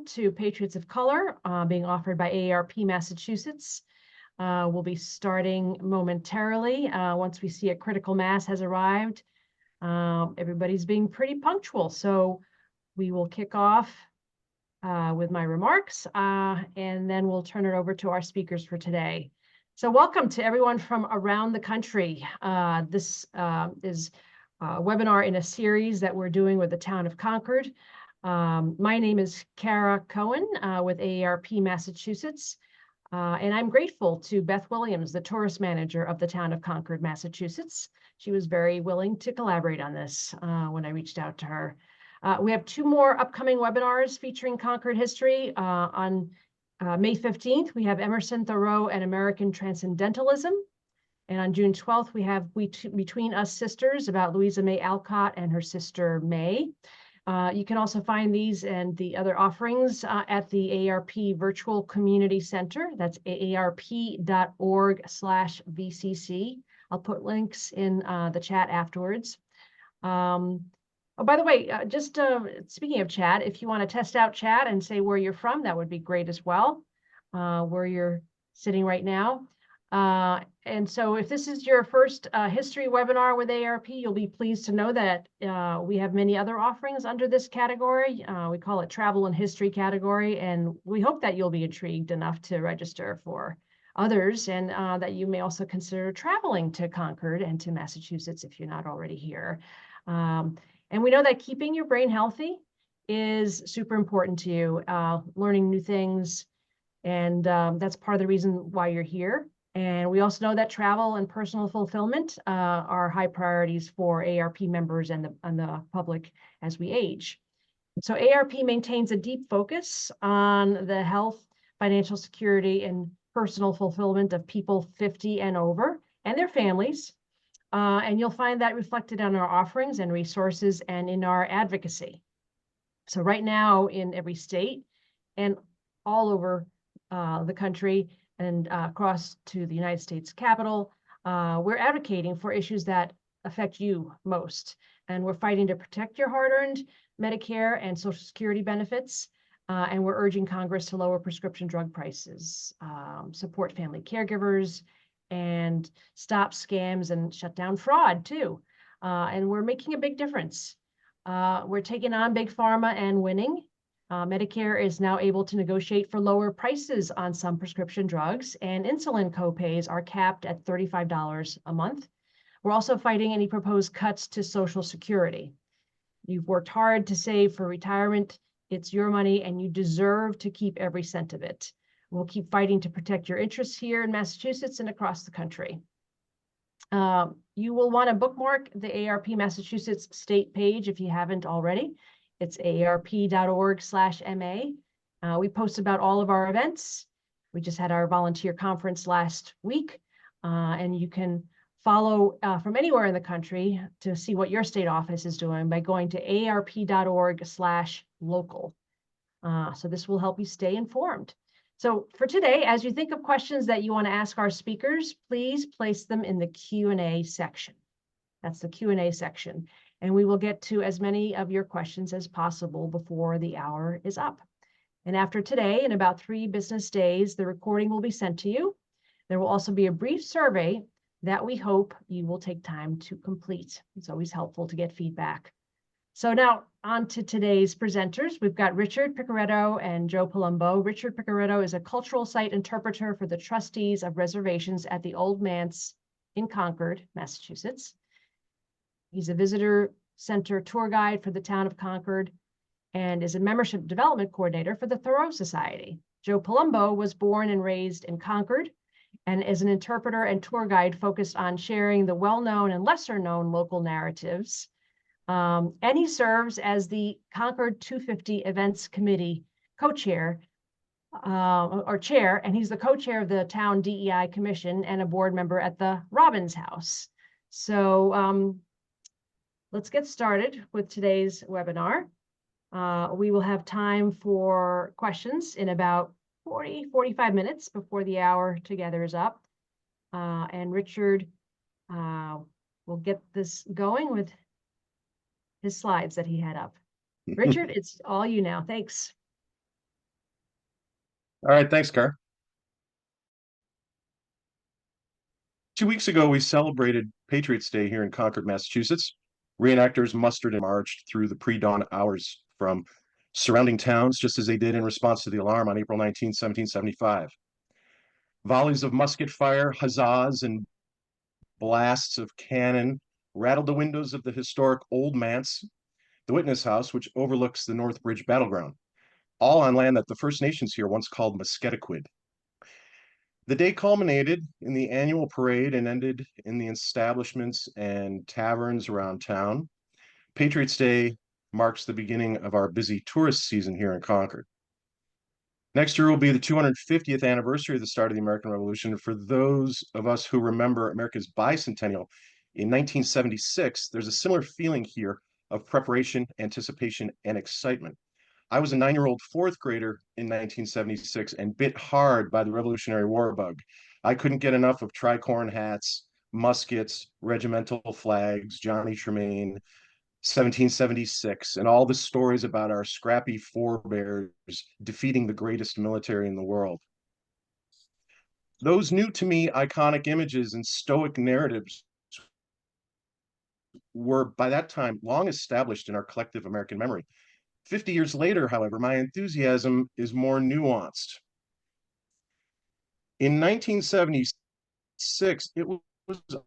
to Patriots of Color, being offered by AARP Massachusetts. We'll be starting momentarily once we see a critical mass has arrived. Everybody's being pretty punctual, so we will kick off with my remarks, and then we'll turn it over to our speakers for today. So welcome to everyone from around the country. This is a webinar in a series that we're doing with the Town of Concord. My name is Kara Cohen with AARP Massachusetts, and I'm grateful to Beth Williams, the tourist manager of the Town of Concord, Massachusetts. She was very willing to collaborate on this when I reached out to her. We have 2 more upcoming webinars featuring Concord history. On May 15th, we have Emerson, Thoreau, and American Transcendentalism. And on June 12th, we have Between Us Sisters about Louisa May Alcott and her sister May. You can also find these and the other offerings at the AARP Virtual Community Center. That's aarp.org/VCC. I'll put links in the chat afterwards. Oh, by the way, just speaking of chat, if you want to test out chat and say where you're from, that would be great as well, where you're sitting right now. And so if this is your first history webinar with AARP, you'll be pleased to know that we have many other offerings under this category. We call it travel and history category, and we hope that you'll be intrigued enough to register for others, and that you may also consider traveling to Concord and to Massachusetts if you're not already here. And we know that keeping your brain healthy is super important to you, learning new things, and that's part of the reason why you're here. And we also know that travel and personal fulfillment are high priorities for AARP members and the public as we age. So AARP maintains a deep focus on the health, financial security, and personal fulfillment of people 50 and over and their families. And you'll find that reflected on our offerings and resources and in our advocacy. So right now in every state and all over the country, and across to the United States Capitol, we're advocating for issues that affect you most. And we're fighting to protect your hard-earned Medicare and Social Security benefits. And we're urging Congress to lower prescription drug prices, support family caregivers, and stop scams and shut down fraud too. And we're making a big difference. We're taking on Big Pharma and winning. Medicare is now able to negotiate for lower prices on some prescription drugs, and insulin copays are capped at $35 a month. We're also fighting any proposed cuts to Social Security. You've worked hard to save for retirement. It's your money, and you deserve to keep every cent of it. We'll keep fighting to protect your interests here in Massachusetts and across the country. You will want to bookmark the AARP Massachusetts state page if you haven't already. It's aarp.org/MA. We post about all of our events. We just had our volunteer conference last week, and you can follow from anywhere in the country to see what your state office is doing by going to aarp.org/local. So this will help you stay informed. So for today, as you think of questions that you want to ask our speakers, please place them in the Q&A section. That's the Q&A section. And we will get to as many of your questions as possible before the hour is up. And after today, in about 3 business days, the recording will be sent to you. There will also be a brief survey that we hope you will take time to complete. It's always helpful to get feedback. So now on to today's presenters. We've got Richard Picaretto and Joe Palumbo. Richard Picaretto is a cultural site interpreter for the trustees of reservations at the Old Manse in Concord, Massachusetts. He's a visitor center tour guide for the Town of Concord and is a membership development coordinator for the Thoreau Society. Joe Palumbo was born and raised in Concord and is an interpreter and tour guide focused on sharing the well-known and lesser-known local narratives. And he serves as the Concord 250 Events Committee co-chair, or chair, and he's the co-chair of the Town DEI Commission and a board member at the Robbins House. So let's get started with today's webinar. We will have time for questions in about 45 minutes before the hour together is up. And Richard will get this going with his slides that he had up. Richard, it's all you now. Thanks. All right, thanks, Car. 2 weeks ago, we celebrated Patriots Day here in Concord, Massachusetts. Reenactors mustered and marched through the pre-dawn hours from surrounding towns, just as they did in response to the alarm on April 19, 1775. Volleys of musket fire, huzzas, and blasts of cannon rattled the windows of the historic Old Manse, the Witness House, which overlooks the North Bridge battleground, all on land that the First Nations here once called Musketaquid. The day culminated in the annual parade and ended in the establishments and taverns around town. Patriots Day marks the beginning of our busy tourist season here in Concord. Next year will be the 250th anniversary of the start of the American Revolution. For those of us who remember America's bicentennial in 1976, there's a similar feeling here of preparation, anticipation, and excitement. I was a 9-year-old fourth grader in 1976 and bit hard by the Revolutionary War bug. I couldn't get enough of tricorn hats, muskets, regimental flags, Johnny Tremaine, 1776, and all the stories about our scrappy forebears defeating the greatest military in the world. Those new to me iconic images and stoic narratives were by that time long established in our collective American memory. 50 years later, however, my enthusiasm is more nuanced. In 1976, it was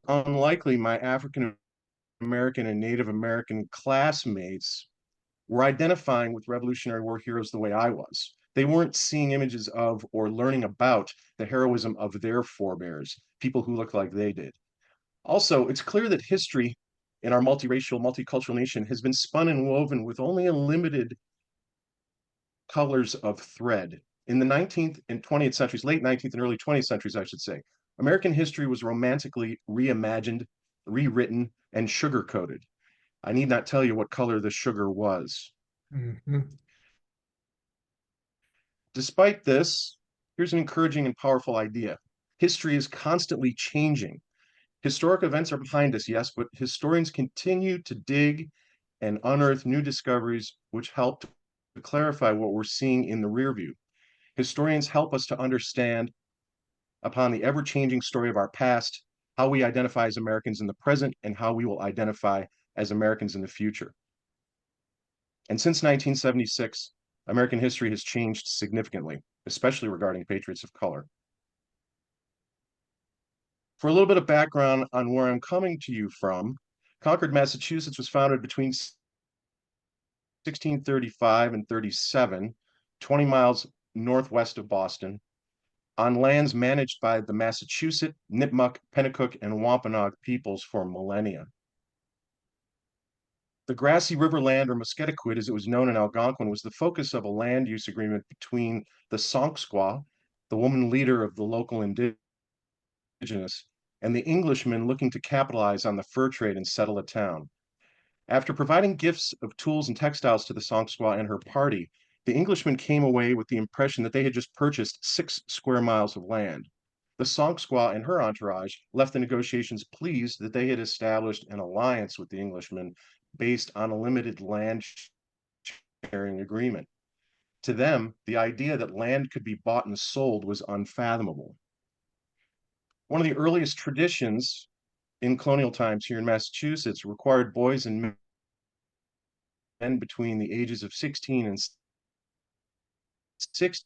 unlikely my African American and Native American classmates were identifying with Revolutionary War heroes the way I was. They weren't seeing images of or learning about the heroism of their forebears, people who looked like they did. Also, it's clear that history in our multiracial, multicultural nation has been spun and woven with only a limited colors of thread. In the 19th and 20th centuries, late 19th and early 20th centuries, I should say, American history was romantically reimagined, rewritten, and sugar coated. I need not tell you what color the sugar was. Mhm. Despite this, here's an encouraging and powerful idea. History is constantly changing. Historic events are behind us, yes, but historians continue to dig and unearth new discoveries which help to clarify what we're seeing in the rear view. Historians help us to understand, upon the ever-changing story of our past, how we identify as Americans in the present and how we will identify as Americans in the future. And since 1976, American history has changed significantly, especially regarding patriots of color. For a little bit of background on where I'm coming to you from, Concord, Massachusetts was founded between 1635 and 37, 20 miles northwest of Boston, on lands managed by the Massachusetts, Nipmuc, Pennacook, and Wampanoag peoples for millennia. The grassy river land, or Musketaquid as it was known in Algonquin, was the focus of a land use agreement between the Sonksquaw, the woman leader of the local indigenous, and the Englishmen looking to capitalize on the fur trade and settle a town. After providing gifts of tools and textiles to the Sonksquaw and her party, the Englishmen came away with the impression that they had just purchased 6 square miles of land. The Sonksquaw and her entourage left the negotiations pleased that they had established an alliance with the Englishmen based on a limited land sharing agreement. To them, the idea that land could be bought and sold was unfathomable. One of the earliest traditions in colonial times here in Massachusetts required boys and men between the ages of 16 and 60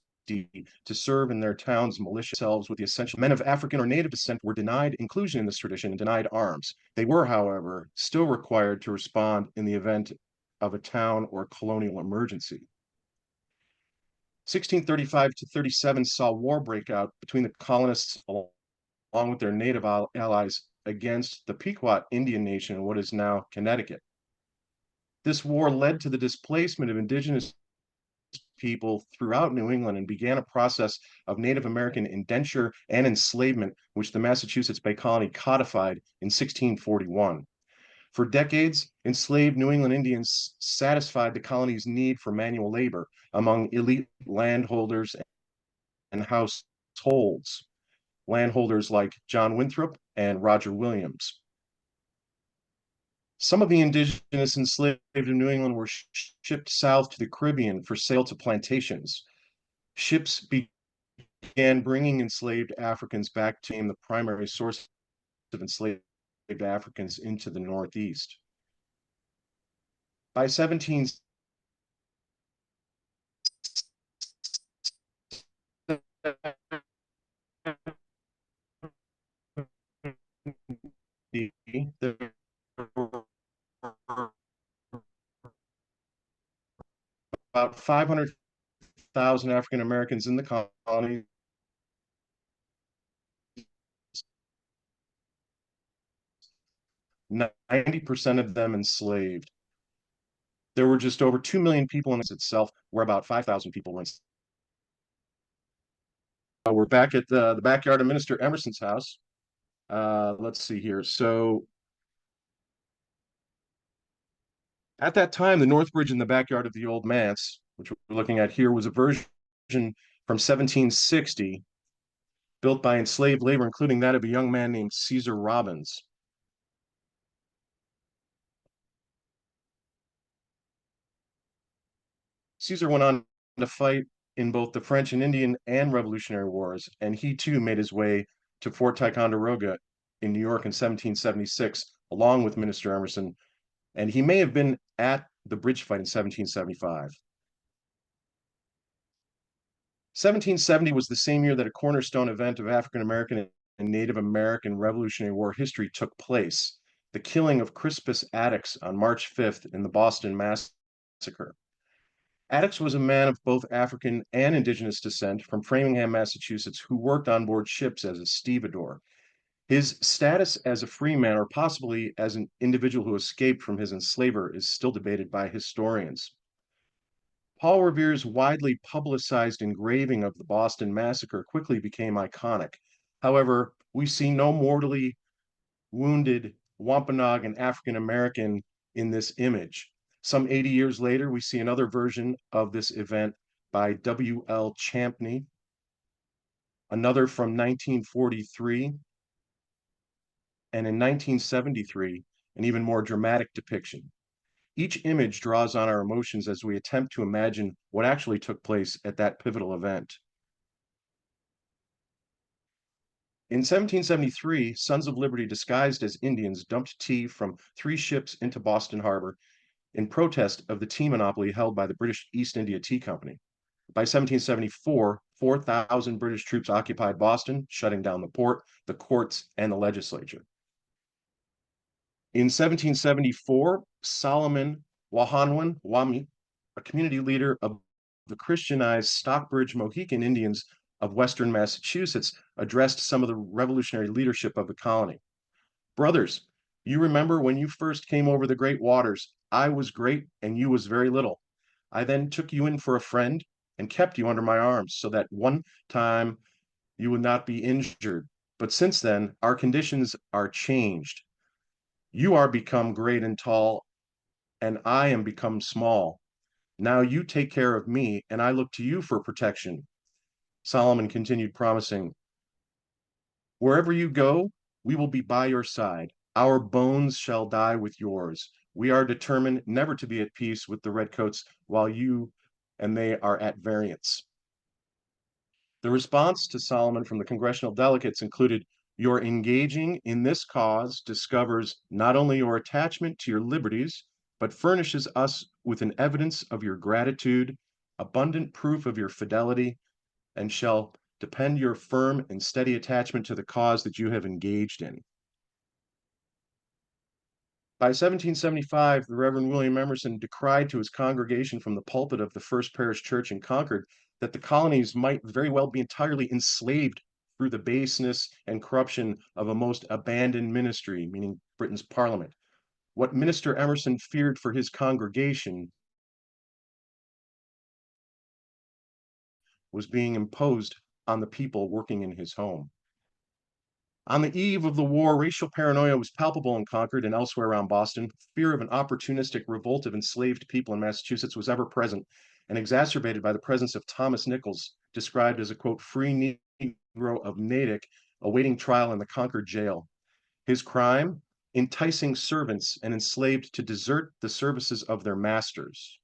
to serve in their town's militia selves with the essential. Men of African or Native descent were denied inclusion in this tradition and denied arms. They were, however, still required to respond in the event of a town or colonial emergency. 1635 to 37 saw war break out between the colonists along with their native allies against the Pequot Indian Nation in what is now Connecticut. This war led to the displacement of indigenous people throughout New England and began a process of Native American indenture and enslavement, which the Massachusetts Bay Colony codified in 1641. For decades, enslaved New England Indians satisfied the colony's need for manual labor among elite landholders and households, landholders like John Winthrop and Roger Williams. Some of the indigenous enslaved in New England were shipped south to the Caribbean for sale to plantations. Ships began bringing enslaved Africans back to name the primary source of enslaved Africans into the Northeast. By 1760, there were about 500,000 African Americans in the colony. 90% of them enslaved. There were just over 2 million people in this itself, where about 5,000 people were enslaved. We're back at the backyard of Minister Emerson's house. Let's see here. So at that time, the North Bridge in the backyard of the old manse, which we're looking at here, was a version from 1760, built by enslaved labor, including that of a young man named Caesar Robbins. Caesar went on to fight in both the French and Indian and Revolutionary Wars, and he too made his way to Fort Ticonderoga in New York in 1776, along with Minister Emerson, and he may have been at the bridge fight in 1775. 1770 was the same year that a cornerstone event of African American and Native American Revolutionary War history took place, the killing of Crispus Attucks on March 5th in the Boston Massacre. Attucks was a man of both African and Indigenous descent from Framingham, Massachusetts, who worked on board ships as a stevedore. His status as a free man, or possibly as an individual who escaped from his enslaver, is still debated by historians. Paul Revere's widely publicized engraving of the Boston Massacre quickly became iconic. However, we see no mortally wounded Wampanoag African American in this image. Some 80 years later, we see another version of this event by W.L. Champney, another from 1943, and in 1973, an even more dramatic depiction. Each image draws on our emotions as we attempt to imagine what actually took place at that pivotal event. In 1773, Sons of Liberty disguised as Indians dumped tea from 3 ships into Boston Harbor in protest of the tea monopoly held by the British East India Tea Company. By 1774, 4,000 British troops occupied Boston, shutting down the port, the courts, and the legislature. In 1774, Solomon Wahanwan Wami, a community leader of the Christianized Stockbridge Mohican Indians of Western Massachusetts, addressed some of the revolutionary leadership of the colony. Brothers, you remember when you first came over the great waters, I was great and you was very little. I then took you in for a friend and kept you under my arms so that one time you would not be injured. But since then, our conditions are changed. You are become great and tall, and I am become small. Now you take care of me, and I look to you for protection. Solomon continued, promising, wherever you go, we will be by your side. Our bones shall die with yours. We are determined never to be at peace with the redcoats while you and they are at variance. The response to Solomon from the congressional delegates included, your engaging in this cause discovers not only your attachment to your liberties, but furnishes us with an evidence of your gratitude, abundant proof of your fidelity, and shall depend your firm and steady attachment to the cause that you have engaged in. By 1775, the Reverend William Emerson decried to his congregation from the pulpit of the First Parish Church in Concord that the colonies might very well be entirely enslaved through the baseness and corruption of a most abandoned ministry, meaning Britain's Parliament. What Minister Emerson feared for his congregation was being imposed on the people working in his home. On the eve of the war, racial paranoia was palpable in Concord and elsewhere around Boston. Fear of an opportunistic revolt of enslaved people in Massachusetts was ever present and exacerbated by the presence of Thomas Nichols, described as a, quote, free Negro of Natick awaiting trial in the Concord jail. His crime? Enticing servants and enslaved to desert the services of their masters.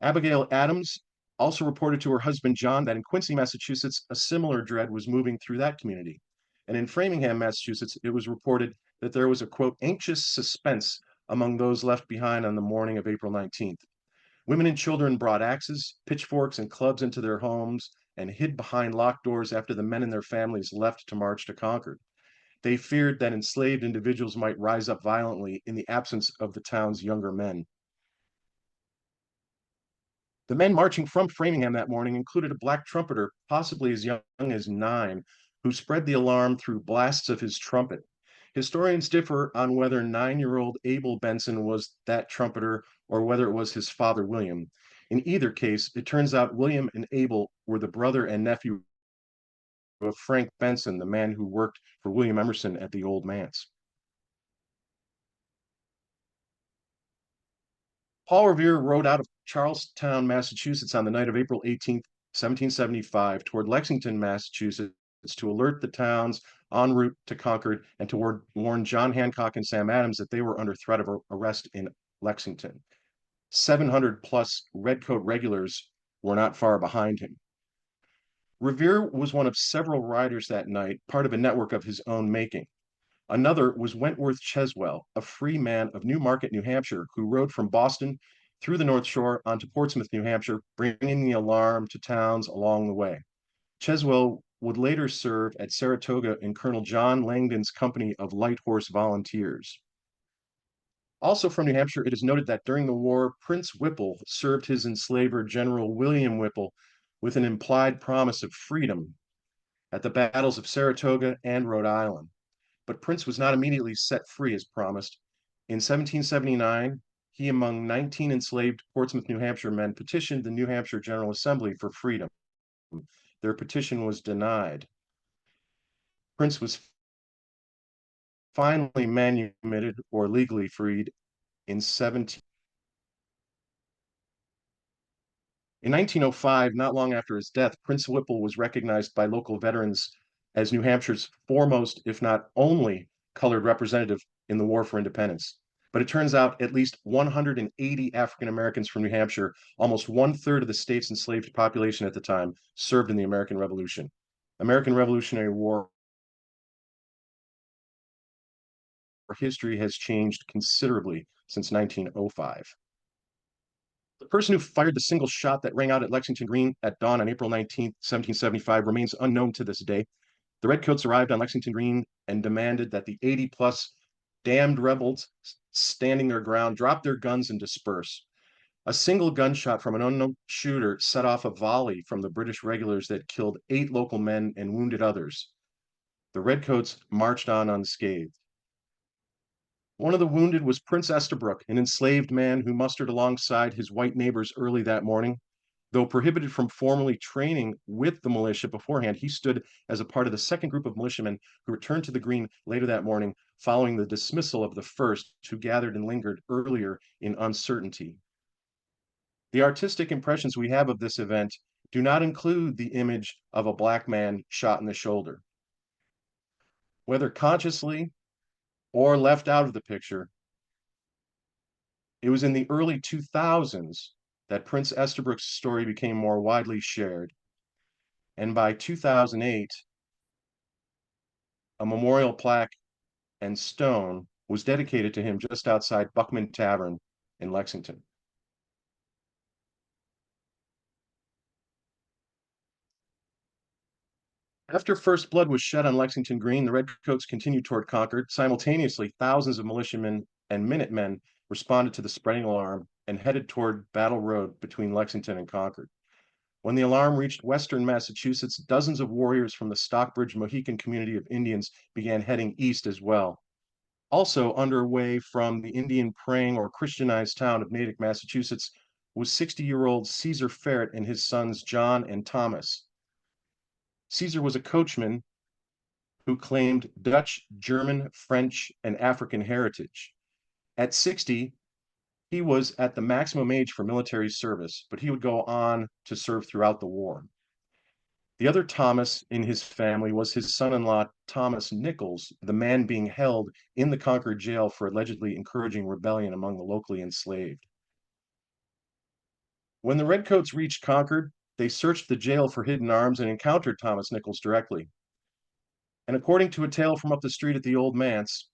Abigail Adams, also reported to her husband John that in Quincy, Massachusetts, a similar dread was moving through that community. And in Framingham, Massachusetts, it was reported that there was a, quote, anxious suspense among those left behind on the morning of April 19th. Women and children brought axes, pitchforks, and clubs into their homes and hid behind locked doors after the men and their families left to march to Concord. They feared that enslaved individuals might rise up violently in the absence of the town's younger men. The men marching from Framingham that morning included a black trumpeter, possibly as young as 9, who spread the alarm through blasts of his trumpet. Historians differ on whether 9-year-old Abel Benson was that trumpeter or whether it was his father, William. In either case, it turns out William and Abel were the brother and nephew of Frank Benson, the man who worked for William Emerson at the Old Manse. Paul Revere rode out of Charlestown, Massachusetts on the night of April 18th, 1775, toward Lexington, Massachusetts, to alert the towns en route to Concord and to warn John Hancock and Sam Adams that they were under threat of arrest in Lexington. 700 plus redcoat regulars were not far behind him. Revere was one of several riders that night, part of a network of his own making. Another was Wentworth Cheswell, a free man of New Market, New Hampshire, who rode from Boston through the North Shore onto Portsmouth, New Hampshire, bringing the alarm to towns along the way. Cheswell would later serve at Saratoga in Colonel John Langdon's company of light horse volunteers. Also from New Hampshire, it is noted that during the war, Prince Whipple served his enslaver, General William Whipple, with an implied promise of freedom at the battles of Saratoga and Rhode Island. But Prince was not immediately set free as promised. In 1779, he, among 19 enslaved Portsmouth, New Hampshire men, petitioned the New Hampshire General Assembly for freedom. Their petition was denied. Prince was finally manumitted or legally freed in 1905, not long after his death, Prince Whipple was recognized by local veterans as New Hampshire's foremost, if not only, colored representative in the War for Independence. But it turns out at least 180 African Americans from New Hampshire, almost 1/3 of the state's enslaved population at the time, served in the American Revolution. American Revolutionary War history has changed considerably since 1905. The person who fired the single shot that rang out at Lexington Green at dawn on April 19th, 1775, remains unknown to this day. The Redcoats arrived on Lexington Green and demanded that the 80-plus damned rebels standing their ground drop their guns and disperse. A single gunshot from an unknown shooter set off a volley from the British regulars that killed 8 local men and wounded others. The Redcoats marched on unscathed. One of the wounded was Prince Estabrook, an enslaved man who mustered alongside his white neighbors early that morning. Though prohibited from formally training with the militia beforehand, he stood as a part of the second group of militiamen who returned to the Green later that morning, following the dismissal of the first, who gathered and lingered earlier in uncertainty. The artistic impressions we have of this event do not include the image of a black man shot in the shoulder. Whether consciously or left out of the picture, it was in the early 2000s that Prince Estabrook's story became more widely shared. And by 2008, a memorial plaque and stone was dedicated to him just outside Buckman Tavern in Lexington. After first blood was shed on Lexington Green, the Redcoats continued toward Concord. Simultaneously, thousands of militiamen and Minutemen responded to the spreading alarm and headed toward Battle Road between Lexington and Concord. When the alarm reached western Massachusetts, dozens of warriors from the Stockbridge Mohican community of Indians began heading east as well. Also underway from the Indian praying or Christianized town of Natick, Massachusetts, was 60-year-old Caesar Ferret and his sons John and Thomas. Caesar was a coachman who claimed Dutch, German, French, and African heritage. At 60, he was at the maximum age for military service, but he would go on to serve throughout the war. The other Thomas in his family was his son-in-law, Thomas Nichols, the man being held in the Concord jail for allegedly encouraging rebellion among the locally enslaved. When the Redcoats reached Concord, they searched the jail for hidden arms and encountered Thomas Nichols directly. And according to a tale from up the street at the Old Manse,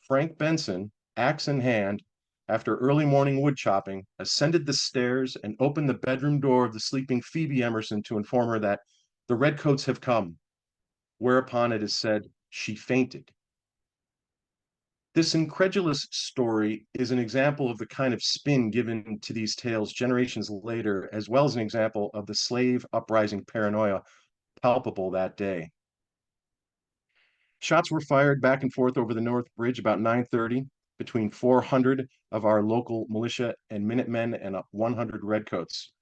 Frank Benson, axe in hand, after early morning wood chopping, ascended the stairs and opened the bedroom door of the sleeping Phoebe Emerson to inform her that the Redcoats have come, whereupon it is said she fainted. This incredulous story is an example of the kind of spin given to these tales generations later, as well as an example of the slave uprising paranoia palpable that day. Shots were fired back and forth over the North Bridge about 9:30 between 400 of our local militia and Minutemen and 100 Redcoats.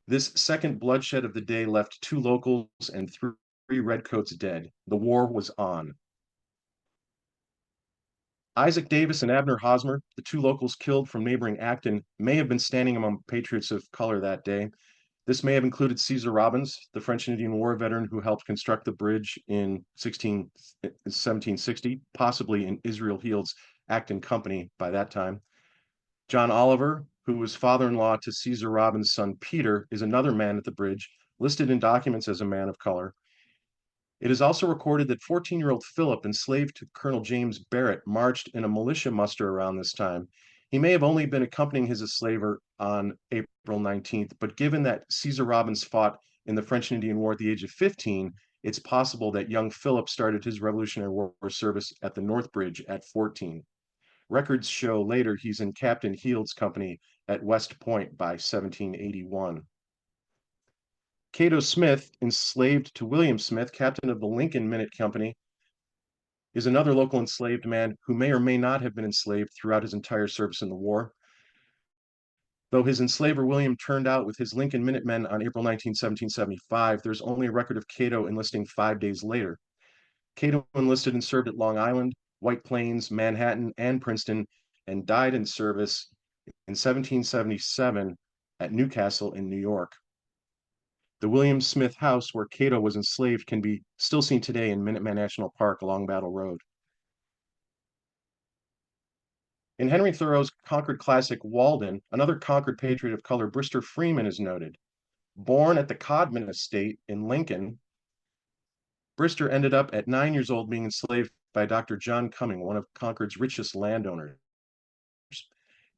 This second bloodshed of the day left 2 locals and 3 Redcoats dead. The war was on. Isaac Davis and Abner Hosmer, the 2 locals killed from neighboring Acton, may have been standing among patriots of color that day. This may have included Caesar Robbins, the French and Indian War veteran who helped construct the bridge in 1760, possibly in Israel Heald's Acton Company by that time. John Oliver, who was father-in-law to Caesar Robbins' son Peter, is another man at the bridge, listed in documents as a man of color. It is also recorded that 14-year-old Philip, enslaved to Colonel James Barrett, marched in a militia muster around this time. He may have only been accompanying his enslaver on April 19th, but given that Caesar Robbins fought in the French and Indian War at the age of 15, it's possible that young Philip started his Revolutionary War service at the North Bridge at 14. Records show later he's in Captain Heald's company at West Point by 1781. Cato Smith, enslaved to William Smith, captain of the Lincoln Minute Company, is another local enslaved man who may or may not have been enslaved throughout his entire service in the war. Though his enslaver William turned out with his Lincoln Minutemen on April 19, 1775, there's only a record of Cato enlisting 5 days later. Cato enlisted and served at Long Island, White Plains, Manhattan, and Princeton, and died in service in 1777 at Newcastle in New York. The William Smith house where Cato was enslaved can be still seen today in Minuteman National Park along Battle Road. In Henry Thoreau's Concord classic Walden, another Concord patriot of color, Brister Freeman, is noted. Born at the Codman estate in Lincoln, Brister ended up at 9 years old being enslaved by Dr. John Cumming, one of Concord's richest landowners.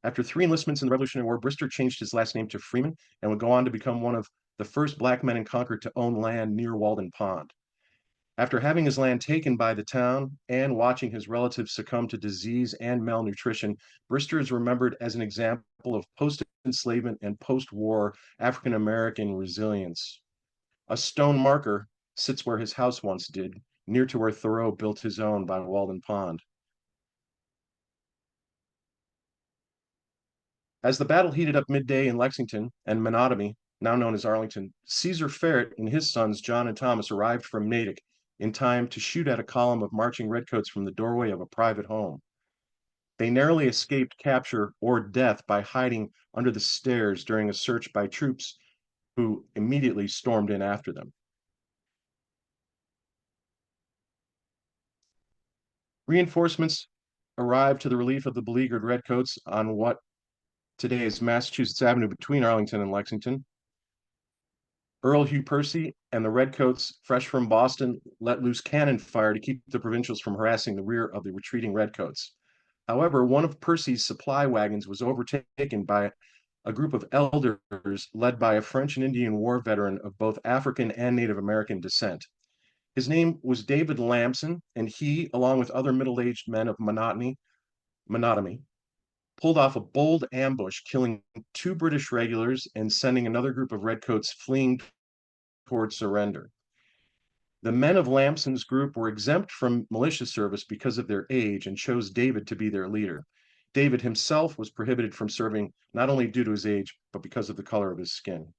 After 3 enlistments in the Revolutionary War, Brister changed his last name to Freeman and would go on to become one of the first black men in Concord to own land near Walden Pond. After having his land taken by the town and watching his relatives succumb to disease and malnutrition, Brister is remembered as an example of post-enslavement and post-war African-American resilience. A stone marker sits where his house once did, near to where Thoreau built his own by Walden Pond. As the battle heated up midday in Lexington and Menotomy, now known as Arlington, Caesar Ferret and his sons John and Thomas arrived from Natick in time to shoot at a column of marching redcoats from the doorway of a private home. They narrowly escaped capture or death by hiding under the stairs during a search by troops who immediately stormed in after them. Reinforcements arrived to the relief of the beleaguered redcoats on what today is Massachusetts Avenue between Arlington and Lexington. Earl Hugh Percy and the Redcoats, fresh from Boston, let loose cannon fire to keep the provincials from harassing the rear of the retreating Redcoats. However, one of Percy's supply wagons was overtaken by a group of elders led by a French and Indian War veteran of both African and Native American descent. His name was David Lamson, and he, along with other middle-aged men of Menotomy, pulled off a bold ambush, killing 2 British regulars and sending another group of redcoats fleeing toward surrender. The men of Lamson's group were exempt from militia service because of their age and chose David to be their leader. David himself was prohibited from serving not only due to his age, but because of the color of his skin.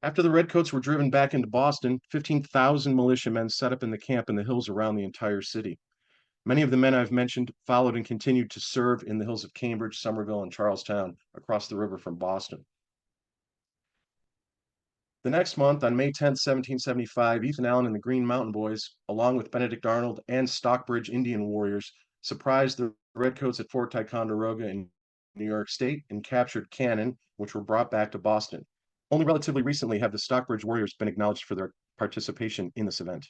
After the redcoats were driven back into Boston, 15,000 militiamen set up in the camp in the hills around the entire city. Many of the men I've mentioned followed and continued to serve in the hills of Cambridge, Somerville, and Charlestown across the river from Boston. The next month, on May 10, 1775, Ethan Allen and the Green Mountain Boys, along with Benedict Arnold and Stockbridge Indian warriors, surprised the redcoats at Fort Ticonderoga in New York State and captured cannon, which were brought back to Boston. Only relatively recently have the Stockbridge Warriors been acknowledged for their participation in this event.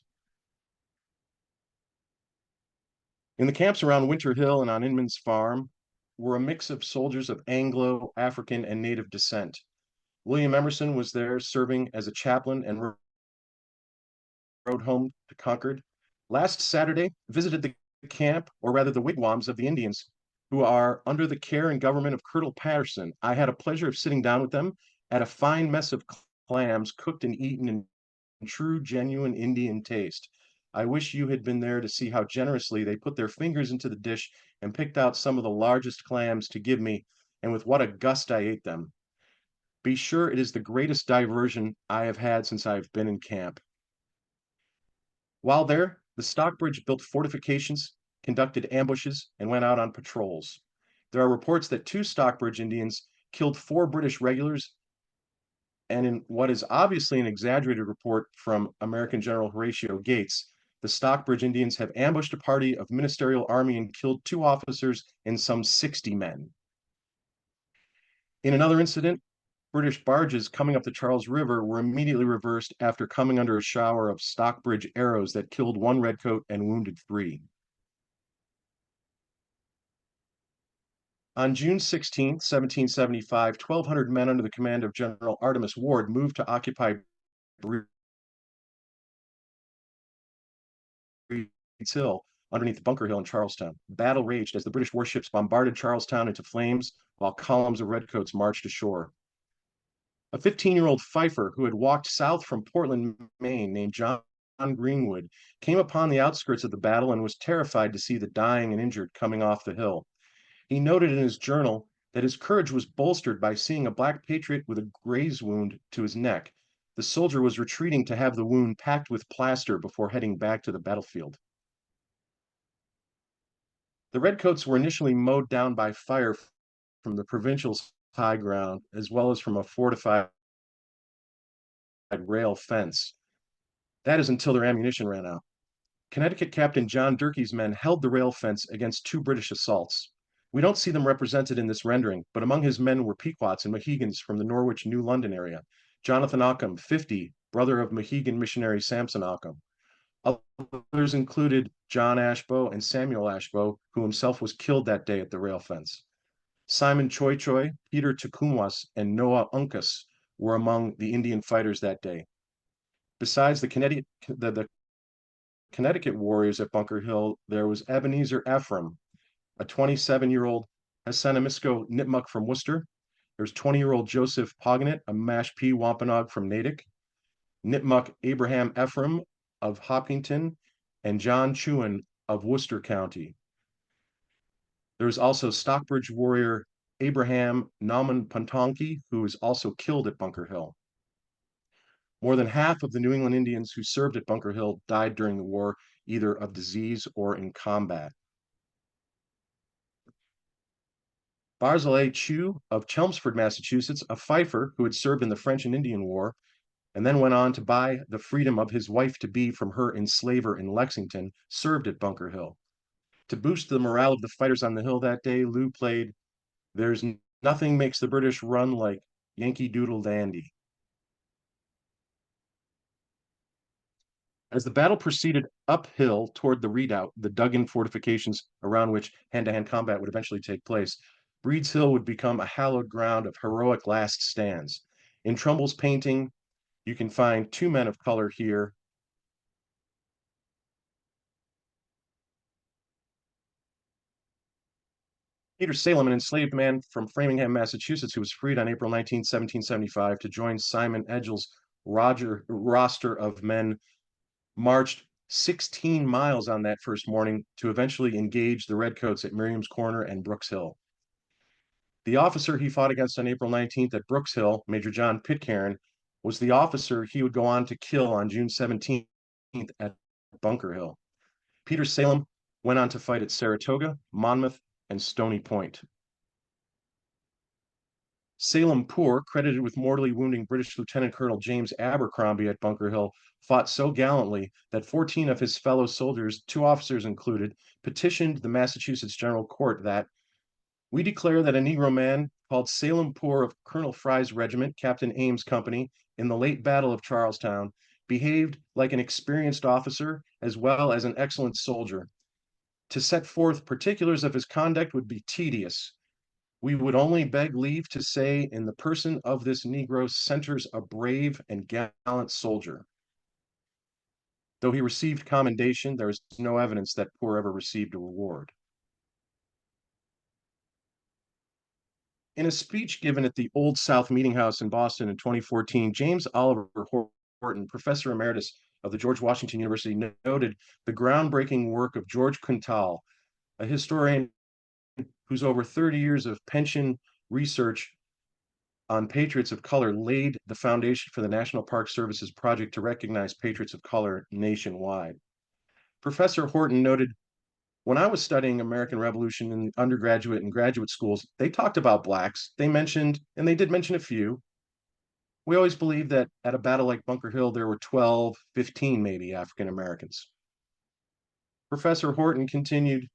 In the camps around Winter Hill and on Inman's Farm were a mix of soldiers of Anglo, African, and Native descent. William Emerson was there serving as a chaplain and rode home to Concord. Last Saturday, visited the camp, or rather the wigwams of the Indians, who are under the care and government of Colonel Patterson. I had a pleasure of sitting down with them at a fine mess of clams cooked and eaten in true, genuine Indian taste. I wish you had been there to see how generously they put their fingers into the dish and picked out some of the largest clams to give me, and with what a gust I ate them. Be sure it is the greatest diversion I have had since I've been in camp. While there, the Stockbridge built fortifications, conducted ambushes, and went out on patrols. There are reports that 2 Stockbridge Indians killed 4 British regulars, and in what is obviously an exaggerated report from American General Horatio Gates, the Stockbridge Indians have ambushed a party of ministerial army and killed 2 officers and some 60 men. In another incident, British barges coming up the Charles River were immediately reversed after coming under a shower of Stockbridge arrows that killed 1 redcoat and wounded 3. On June 16, 1775, 1,200 men under the command of General Artemus Ward moved to occupy Breed's Hill underneath Bunker Hill in Charlestown. Battle raged as the British warships bombarded Charlestown into flames while columns of redcoats marched ashore. A 15-year-old fifer who had walked south from Portland, Maine, named John Greenwood, came upon the outskirts of the battle and was terrified to see the dying and injured coming off the hill. He noted in his journal that his courage was bolstered by seeing a black patriot with a graze wound to his neck. The soldier was retreating to have the wound packed with plaster before heading back to the battlefield. The redcoats were initially mowed down by fire from the provincial's high ground, as well as from a fortified rail fence. That is until their ammunition ran out. Connecticut Captain John Durkee's men held the rail fence against 2 British assaults. We don't see them represented in this rendering, but among his men were Pequots and Mohegans from the Norwich, New London area. Jonathan Ockham, 50, brother of Mohegan missionary Samson Ockham. Others included John Ashbow and Samuel Ashbow, who himself was killed that day at the rail fence. Simon Choi Choi, Peter Tukumwas, and Noah Uncas were among the Indian fighters that day. Besides the Connecticut warriors at Bunker Hill, there was Ebenezer Ephraim, a 27-year-old Hassanamisco Nipmuc from Worcester. There's 20-year-old Joseph Poganet, a Mashpee Wampanoag from Natick, Nipmuc Abraham Ephraim of Hopkinton, and John Chewin of Worcester County. There was also Stockbridge warrior Abraham Nauman Pantonki, who was also killed at Bunker Hill. More than half of the New England Indians who served at Bunker Hill died during the war, either of disease or in combat. Barzillai Chew of Chelmsford, Massachusetts, a fifer who had served in the French and Indian War, and then went on to buy the freedom of his wife-to-be from her enslaver in Lexington, served at Bunker Hill. To boost the morale of the fighters on the hill that day, Lou played "There's Nothing Makes the British Run Like Yankee Doodle Dandy." As the battle proceeded uphill toward the redoubt, the dug-in fortifications around which hand-to-hand combat would eventually take place, Breed's Hill would become a hallowed ground of heroic last stands. In Trumbull's painting, you can find 2 men of color here. Peter Salem, an enslaved man from Framingham, Massachusetts, who was freed on April 19, 1775, to join Simon Edgel's roster of men, marched 16 miles on that first morning to eventually engage the Redcoats at Miriam's Corner and Brooks Hill. The officer he fought against on April 19th at Brooks Hill, Major John Pitcairn, was the officer he would go on to kill on June 17th at Bunker Hill. Peter Salem went on to fight at Saratoga, Monmouth, and Stony Point. Salem Poor, credited with mortally wounding British Lieutenant Colonel James Abercrombie at Bunker Hill, fought so gallantly that 14 of his fellow soldiers, 2 officers included, petitioned the Massachusetts General Court that We declare that a Negro man called Salem Poor of Colonel Fry's regiment, Captain Ames' company, in the late Battle of Charlestown, behaved like an experienced officer as well as an excellent soldier. To set forth particulars of his conduct would be tedious. We would only beg leave to say, in the person of this Negro centers a brave and gallant soldier. Though he received commendation, there is no evidence that Poor ever received a reward. In a speech given at the Old South Meeting House in Boston in 2014, James Oliver Horton, professor emeritus of the George Washington University, noted the groundbreaking work of George Quintal, a historian whose over 30 years of pension research on patriots of color laid the foundation for the National Park Service's project to recognize patriots of color nationwide. Professor Horton noted, when I was studying American Revolution in undergraduate and graduate schools, they talked about blacks. They mentioned, and they did mention a few. We always believed that at a battle like Bunker Hill, there were 12, 15 maybe African Americans. Professor Horton continued,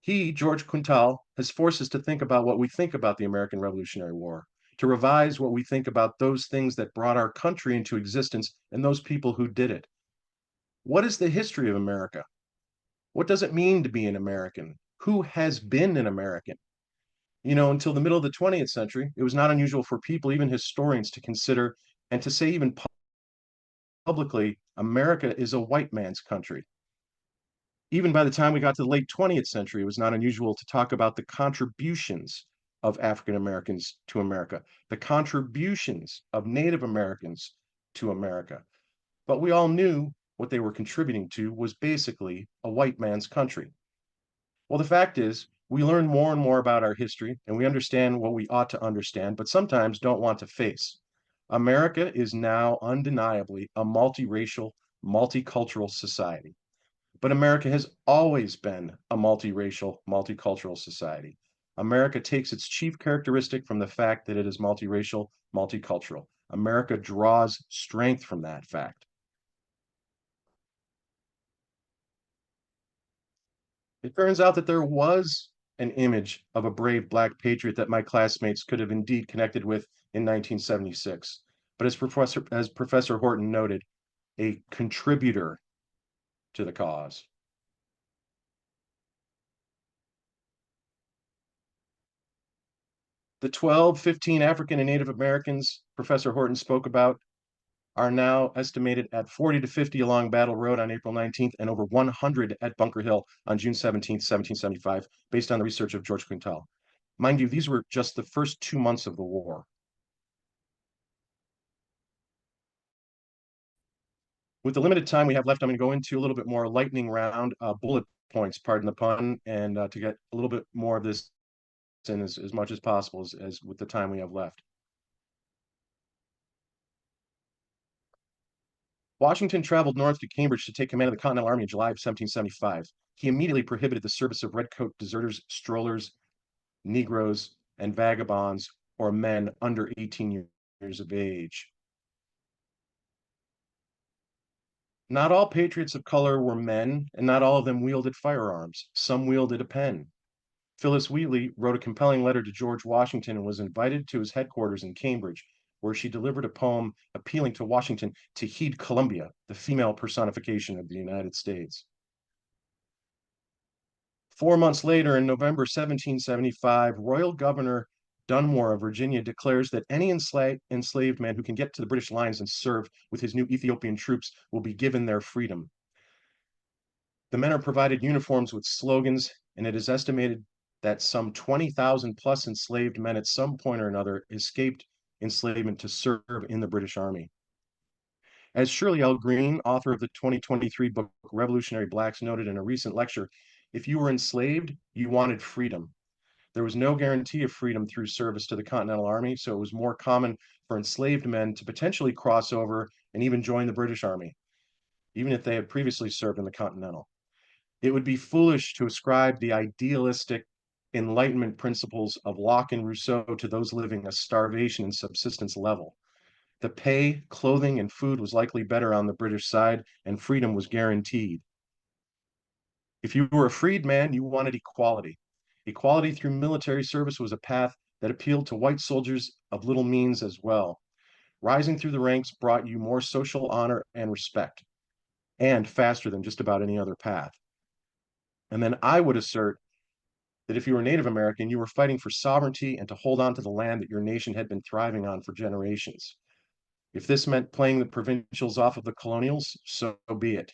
he, George Quintal, has forced us to think about what we think about the American Revolutionary War, to revise what we think about those things that brought our country into existence and those people who did it. What is the history of America? What does it mean to be an American? Who has been an American? You know, until the middle of the 20th century, it was not unusual for people, even historians, to consider and to say even publicly, America is a white man's country. Even by the time we got to the late 20th century, it was not unusual to talk about the contributions of African Americans to America, the contributions of Native Americans to America. But we all knew what they were contributing to was basically a white man's country. Well, the fact is, we learn more and more about our history, and we understand what we ought to understand, but sometimes don't want to face. America is now undeniably a multiracial, multicultural society. But America has always been a multiracial, multicultural society. America takes its chief characteristic from the fact that it is multiracial, multicultural. America draws strength from that fact. It turns out that there was an image of a brave black patriot that my classmates could have indeed connected with in 1976. But as Professor Horton noted, a contributor to the cause. The 12, 15 African and Native Americans Professor Horton spoke about are now estimated at 40 to 50 along Battle Road on April 19th and over 100 at Bunker Hill on June 17th, 1775, based on the research of George Quintal. Mind you, these were just the first 2 months of the war. With the limited time we have left, I'm going to go into a little bit more lightning round bullet points, pardon the pun, and to get a little bit more of this in as much as possible as with the time we have left. Washington traveled north to Cambridge to take command of the Continental Army in July of 1775. He immediately prohibited the service of redcoat deserters, strollers, Negroes, and vagabonds, or men under 18 years of age. Not all patriots of color were men, and not all of them wielded firearms. Some wielded a pen. Phyllis Wheatley wrote a compelling letter to George Washington and was invited to his headquarters in Cambridge, where she delivered a poem appealing to Washington to heed Columbia, the female personification of the United States. 4 months later, in November 1775, Royal Governor Dunmore of Virginia declares that any enslaved man who can get to the British lines and serve with his new Ethiopian troops will be given their freedom. The men are provided uniforms with slogans, and it is estimated that some 20,000 plus enslaved men at some point or another escaped enslavement to serve in the British Army. As Shirley L. Green, author of the 2023 book Revolutionary Blacks, noted in a recent lecture, if you were enslaved, you wanted freedom. There was no guarantee of freedom through service to the Continental Army, so it was more common for enslaved men to potentially cross over and even join the British Army, even if they had previously served in the Continental. It would be foolish to ascribe the idealistic Enlightenment principles of Locke and Rousseau to those living a starvation and subsistence level. The pay, clothing, and food was likely better on the British side, and freedom was guaranteed. If you were a freed man, you wanted equality. Equality through military service was a path that appealed to white soldiers of little means as well. Rising through the ranks brought you more social honor and respect, and faster than just about any other path. And then I would assert that if you were Native American, you were fighting for sovereignty and to hold on to the land that your nation had been thriving on for generations. If this meant playing the provincials off of the colonials, so be it.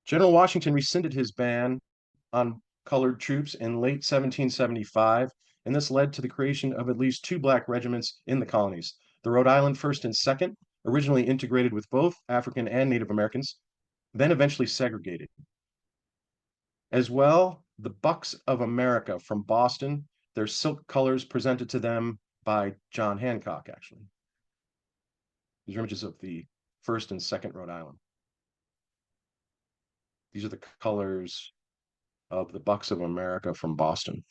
General Washington rescinded his ban on colored troops in late 1775, and this led to the creation of at least two black regiments in the colonies. The Rhode Island 1st and 2nd, originally integrated with both African and Native Americans, then eventually segregated. As well, the Bucks of America from Boston, their silk colors presented to them by John Hancock, actually. These are images of the 1st and 2nd Rhode Island. These are the colors of the Bucks of America from Boston.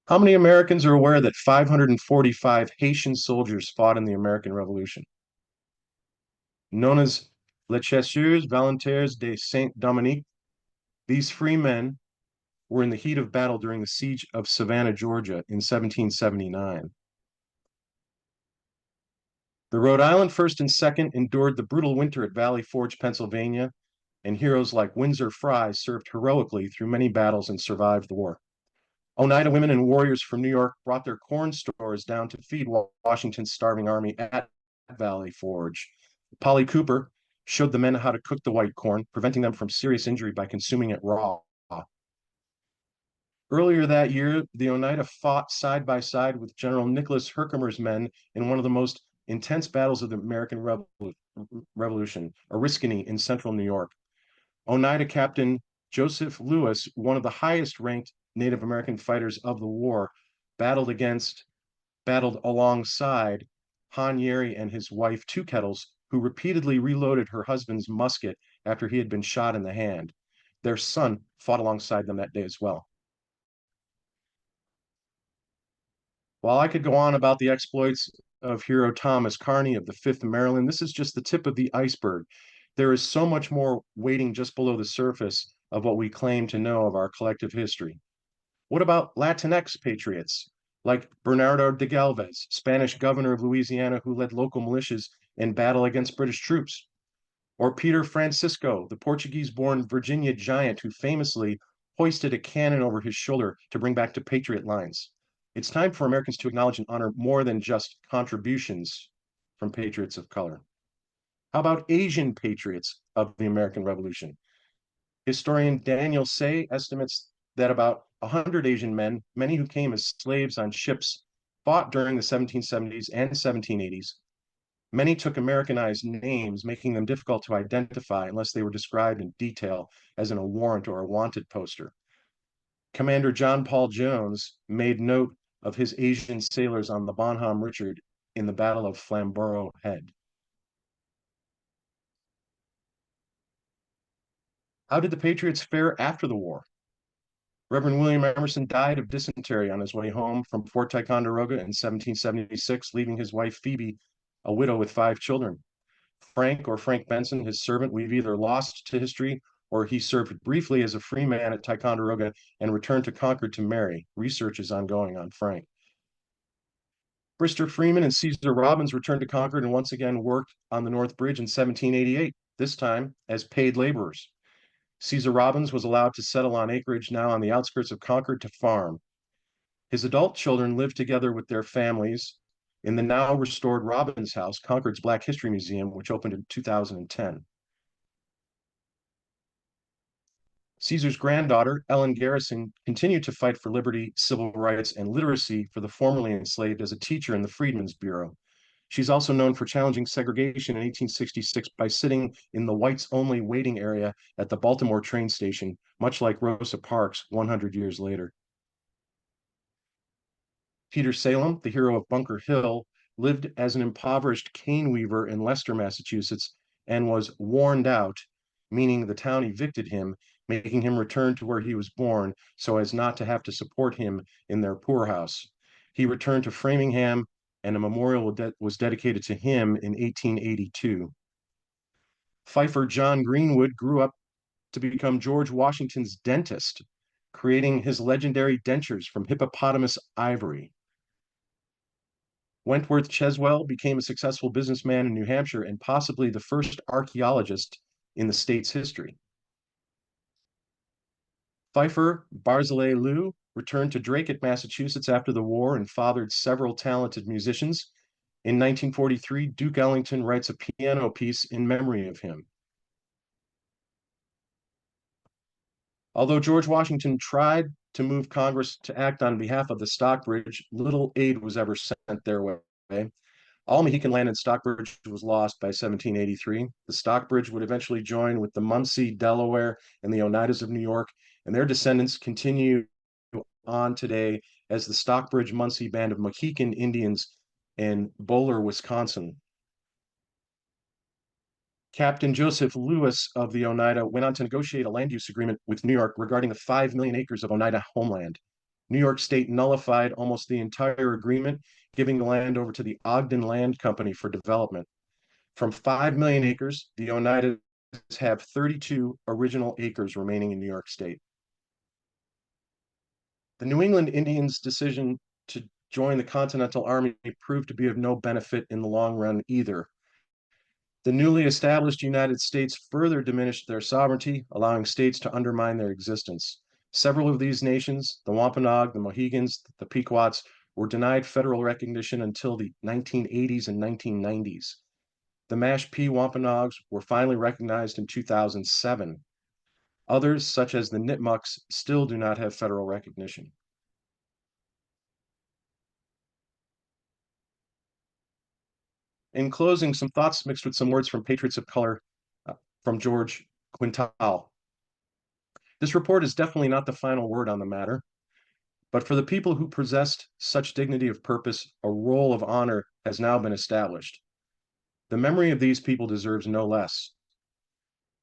How many Americans are aware that 545 Haitian soldiers fought in the American Revolution? Known as Les Chasseurs Volontaires de Saint-Dominique, these free men were in the heat of battle during the siege of Savannah, Georgia in 1779. The Rhode Island 1st and 2nd endured the brutal winter at Valley Forge, Pennsylvania, and heroes like Windsor Fry served heroically through many battles and survived the war. Oneida women and warriors from New York brought their corn stores down to feed Washington's starving army at Valley Forge. Polly Cooper showed the men how to cook the white corn, preventing them from serious injury by consuming it raw. Earlier that year, the Oneida fought side by side with General Nicholas Herkimer's men in one of the most intense battles of the American Revolution, Oriskany in central New York. Oneida Captain Joseph Lewis, one of the highest ranked Native American fighters of the war, battled alongside Han Yeri and his wife Two Kettles, who repeatedly reloaded her husband's musket after he had been shot in the hand. Their son fought alongside them that day as well. While I could go on about the exploits of hero Thomas Kearny of the 5th Maryland, this is just the tip of the iceberg. There is so much more waiting just below the surface of what we claim to know of our collective history. What about Latinx patriots like Bernardo de Galvez, Spanish governor of Louisiana who led local militias in battle against British troops? Or Peter Francisco, the Portuguese-born Virginia giant who famously hoisted a cannon over his shoulder to bring back the Patriot lines? It's time for Americans to acknowledge and honor more than just contributions from patriots of color. How about Asian patriots of the American Revolution? Historian Daniel Say estimates that about 100 Asian men, many who came as slaves on ships, fought during the 1770s and 1780s. Many took Americanized names, making them difficult to identify unless they were described in detail, as in a warrant or a wanted poster. Commander John Paul Jones made note of his Asian sailors on the Bonhomme Richard in the Battle of Flamborough Head. How did the Patriots fare after the war? Reverend William Emerson died of dysentery on his way home from Fort Ticonderoga in 1776, leaving his wife Phoebe a widow with 5 children. Frank, or Frank Benson, his servant, we've either lost to history or he served briefly as a free man at Ticonderoga and returned to Concord to marry. Research is ongoing on Frank. Brister Freeman and Caesar Robbins returned to Concord and once again worked on the North Bridge in 1788, this time as paid laborers. Caesar Robbins was allowed to settle on acreage now on the outskirts of Concord to farm. His adult children lived together with their families in the now restored Robbins House, Concord's Black History Museum, which opened in 2010. Caesar's granddaughter, Ellen Garrison, continued to fight for liberty, civil rights, and literacy for the formerly enslaved as a teacher in the Freedmen's Bureau. She's also known for challenging segregation in 1866 by sitting in the whites-only waiting area at the Baltimore train station, much like Rosa Parks 100 years later. Peter Salem, the hero of Bunker Hill, lived as an impoverished cane weaver in Leicester, Massachusetts, and was warned out, meaning the town evicted him, making him return to where he was born so as not to have to support him in their poorhouse. He returned to Framingham, and a memorial was dedicated to him in 1882. Fifer John Greenwood grew up to become George Washington's dentist, creating his legendary dentures from hippopotamus ivory. Wentworth Cheswell became a successful businessman in New Hampshire and possibly the first archaeologist in the state's history. Fifer Barzillai Lou returned to Dracut, Massachusetts after the war and fathered several talented musicians. In 1943, Duke Ellington writes a piano piece in memory of him. Although George Washington tried to move Congress to act on behalf of the Stockbridge, little aid was ever sent their way. All Mohican land in Stockbridge was lost by 1783. The Stockbridge would eventually join with the Munsee, Delaware, and the Oneidas of New York, and their descendants continue on today as the Stockbridge Munsee Band of Mohican Indians in Bowler, Wisconsin. Captain Joseph Lewis of the Oneida went on to negotiate a land use agreement with New York regarding the 5 million acres of Oneida homeland. New York State nullified almost the entire agreement, giving the land over to the Ogden Land Company for development. From 5 million acres, the Oneidas have 32 original acres remaining in New York State. The New England Indians' decision to join the Continental Army proved to be of no benefit in the long run either. The newly established United States further diminished their sovereignty, allowing states to undermine their existence. Several of these nations, the Wampanoag, the Mohegans, the Pequots, were denied federal recognition until the 1980s and 1990s. The Mashpee Wampanoags were finally recognized in 2007. Others, such as the Nipmucks, still do not have federal recognition. In closing, some thoughts mixed with some words from Patriots of Color from George Quintal. This report is definitely not the final word on the matter, but for the people who possessed such dignity of purpose, a role of honor has now been established. The memory of these people deserves no less.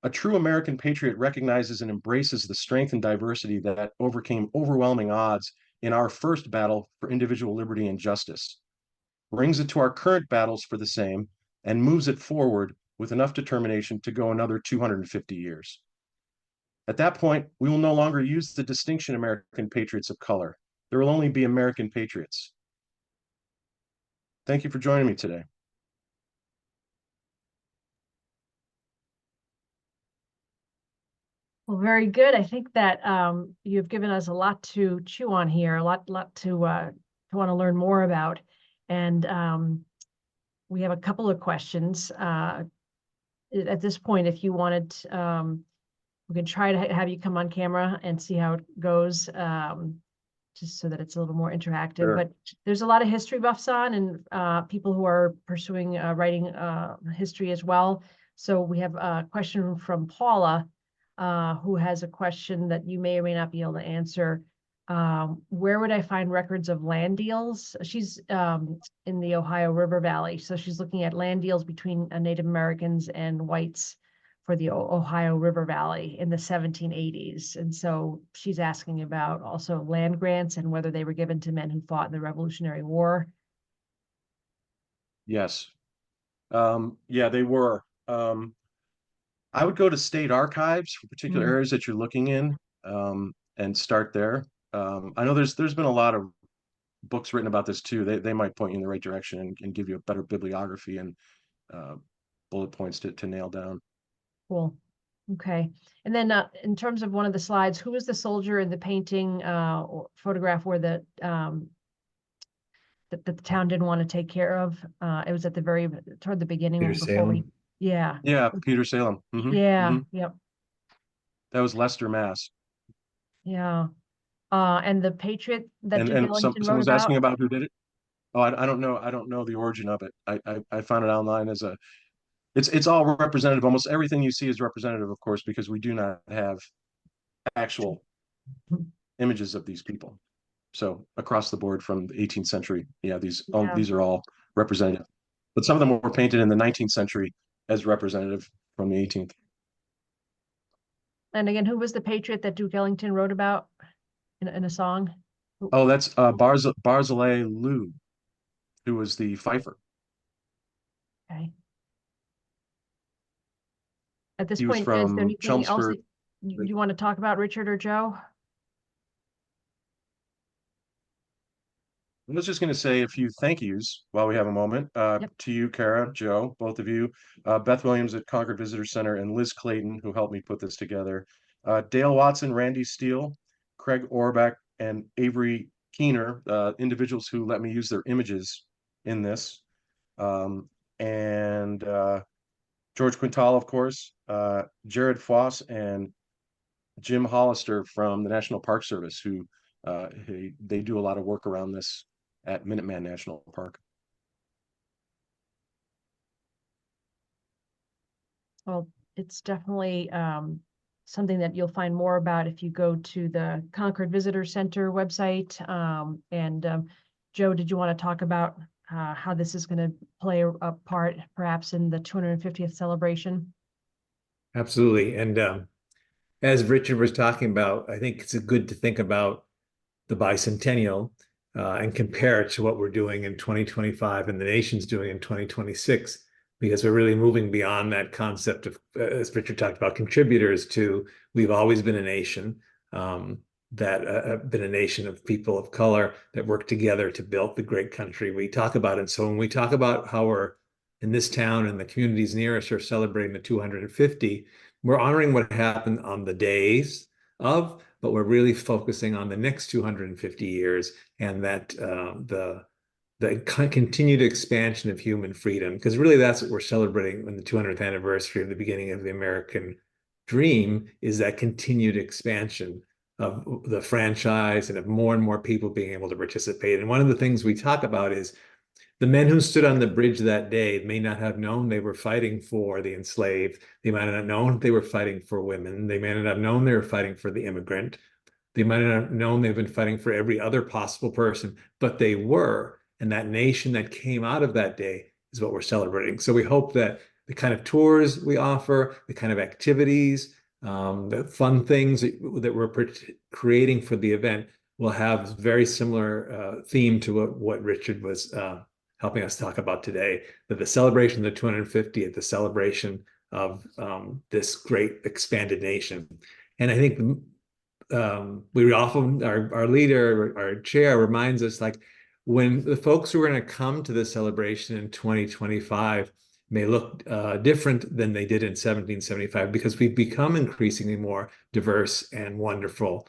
A true American patriot recognizes and embraces the strength and diversity that overcame overwhelming odds in our first battle for individual liberty and justice, brings it to our current battles for the same, and moves it forward with enough determination to go another 250 years. At that point, we will no longer use the distinction American patriots of color. There will only be American patriots. Thank you for joining me today. Well, very good. I think that you've given us a lot to chew on here, a lot to want to learn more about. And we have a couple of questions. At this point, if you wanted, we can try to have you come on camera and see how it goes, just so that it's a little more interactive. Sure. But there's a lot of history buffs on, and people who are pursuing writing history as well. So we have a question from Paula, who has a question that you may or may not be able to answer. Where would I find records of land deals? She's in the Ohio River Valley, so she's looking at land deals between Native Americans and whites for the Ohio River Valley in the 1780s. And so she's asking about also land grants and whether they were given to men who fought in the Revolutionary War. Yes. Yeah, they were. I would go to state archives for particular areas that you're looking in, and start there. I know there's been a lot of books written about this too. They might point you in the right direction and give you a better bibliography and bullet points to nail down. Cool. Okay. And then in terms of one of the slides, who was the soldier in the painting or photograph where the town didn't want to take care of? It was at the toward the beginning Peter before we. Salem. Yeah. Yeah, Peter Salem. Yeah. Yep. That was Leicester, Mass. Yeah. And the patriot that Duke Ellington someone wrote was about. asking about who did it. Oh, I don't know. I don't know the origin of it. I found it online as a. It's all representative. Almost everything you see is representative, of course, because we do not have actual images of these people. So across the board from the 18th century, yeah, these are all representative. But some of them were painted in the 19th century as representative from the 18th. And again, who was the patriot that Duke Ellington wrote about in a song? Oh, that's Barzillai Lou, who was the fifer. Okay. At this He was point, is there from anything else Chelmsford. that you want to talk about, Richard or Joe? I was just going to say a few thank yous while we have a moment Yep. to you, Kara, Joe, both of you, Beth Williams at Concord Visitor Center, and Liz Clayton, who helped me put this together. Dale Watson, Randy Steele, Craig Orbach, and Avery Keener, individuals who let me use their images in this. And George Quintal, of course, Jared Foss, and Jim Hollister from the National Park Service, who they do a lot of work around this at Minuteman National Park. Well, it's definitely something that you'll find more about if you go to the Concord Visitor Center website. Joe, did you want to talk about how this is going to play a part perhaps in the 250th celebration? Absolutely. And as Richard was talking about, I think it's good to think about the bicentennial and compare it to what we're doing in 2025 and the nation's doing in 2026, because we're really moving beyond that concept of, as Richard talked about, contributors to we've always been a nation that been a nation of people of color that work together to build the great country we talk about. And so when we talk about how we're in this town and the communities near us are celebrating the 250, we're honoring what happened on the days of, but we're really focusing on the next 250 years and that the continued expansion of human freedom, because really that's what we're celebrating in the 200th anniversary of the beginning of the American dream, is that continued expansion of the franchise and of more and more people being able to participate. And one of the things we talk about is the men who stood on the bridge that day may not have known they were fighting for the enslaved. They might not have known they were fighting for women. They may not have known they were fighting for the immigrant. They might not have known they've been fighting for every other possible person, but they were. And that nation that came out of that day is what we're celebrating. So we hope that the kind of tours we offer, the kind of activities, the fun things that we're creating for the event will have very similar theme to what Richard was helping us talk about today, that the celebration of the 250th, the celebration of this great expanded nation. And I think we often, our leader, our chair reminds us, like, when the folks who are going to come to this celebration in 2025 may look different than they did in 1775, because we've become increasingly more diverse and wonderful.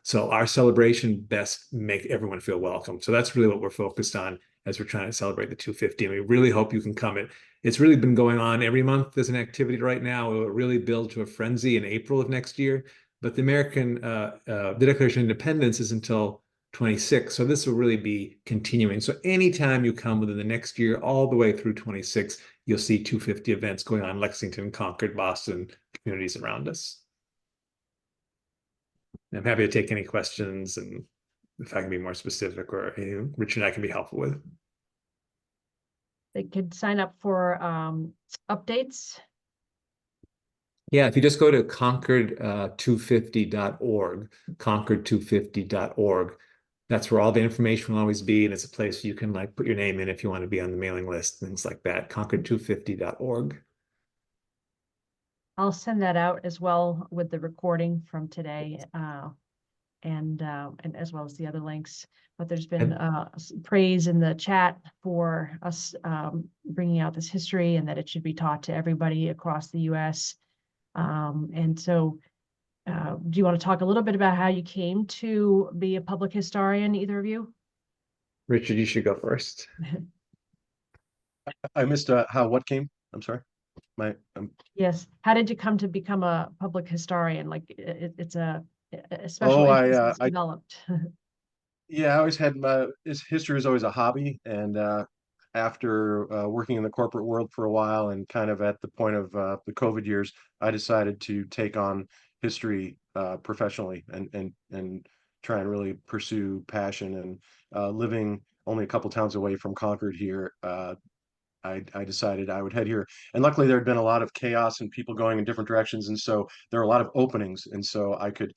So our celebration best make everyone feel welcome. So that's really what we're focused on as we're trying to celebrate the 250. And we really hope you can come. It's really been going on every month. There's an activity right now. It will really build to a frenzy in April of next year. But the the Declaration of Independence is until 26. So this will really be continuing. So anytime you come within the next year, all the way through 26, you'll see 250 events going on in Lexington, Concord, Boston, communities around us. I'm happy to take any questions, and if I can be more specific or anything Richard and I can be helpful with. They could sign up for updates. Yeah, if you just go to concord250.org, concord250.org, that's where all the information will always be, and it's a place you can like put your name in if you want to be on the mailing list, things like that, concord250.org. I'll send that out as well with the recording from today, and as well as the other links. But there's been praise in the chat for us bringing out this history, and that it should be taught to everybody across the U.S. And so do you want to talk a little bit about how you came to be a public historian, either of you? Richard, you should go first. I missed what came. I'm sorry. Yes. How did you come to become a public historian? Like it's a special Oh, interest that's developed. Yeah, I always had history was always a hobby, and after working in the corporate world for a while and kind of at the point of the COVID years, I decided to take on history professionally and try and really pursue passion. And living only a couple towns away from Concord here, I decided I would head here. And luckily there had been a lot of chaos and people going in different directions, and so there are a lot of openings, and so I could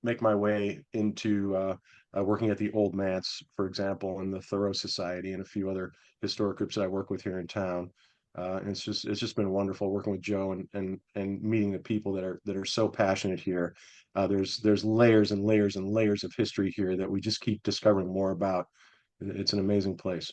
make my way into working at the Old Manse, for example, and the Thoreau Society and a few other historic groups that I work with here in town. And it's just been wonderful working with Joe and meeting the people that are so passionate here. There's layers and layers and layers of history here that we just keep discovering more about. It's an amazing place.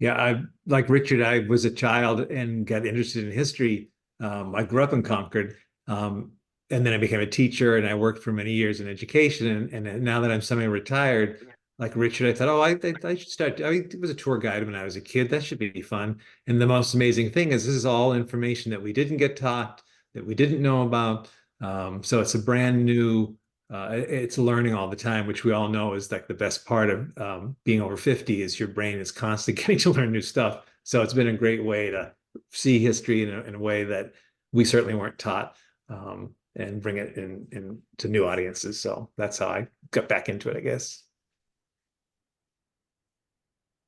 Yeah, like Richard, I was a child and got interested in history. I grew up in Concord, and then I became a teacher, and I worked for many years in education. And now that I'm semi-retired, like Richard, I thought, oh, I should start. I was a tour guide when I was a kid. That should be fun. And the most amazing thing is this is all information that we didn't get taught, that we didn't know about. So it's a brand new. It's learning all the time, which we all know is like the best part of being over 50 is your brain is constantly getting to learn new stuff. So it's been a great way to see history in a way that we certainly weren't taught, and bring it in to new audiences. So that's how I got back into it, I guess.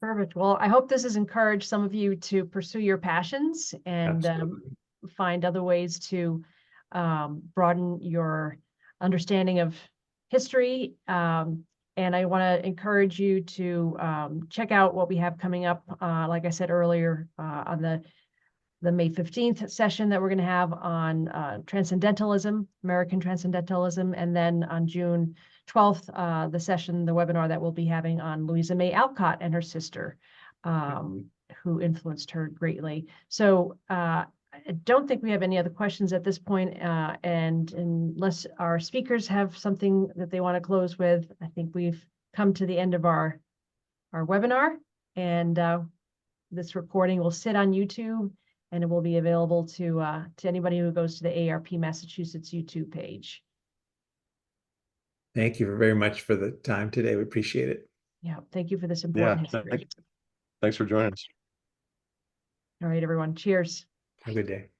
Perfect. Well, I hope this has encouraged some of you to pursue your passions and find other ways to broaden your understanding of history. And I want to encourage you to check out what we have coming up, like I said earlier, on the May 15th session that we're going to have on transcendentalism, American transcendentalism, and then on June 12th, the webinar that we'll be having on Louisa May Alcott and her sister, who influenced her greatly. So I don't think we have any other questions at this point, and unless our speakers have something that they want to close with, I think we've come to the end of our webinar, and this recording will sit on YouTube, and it will be available to anybody who goes to the AARP Massachusetts YouTube page. Thank you very much for the time today. We appreciate it. Yeah, thank you for this important history. Thanks for joining us. All right, everyone. Cheers. Have a good day.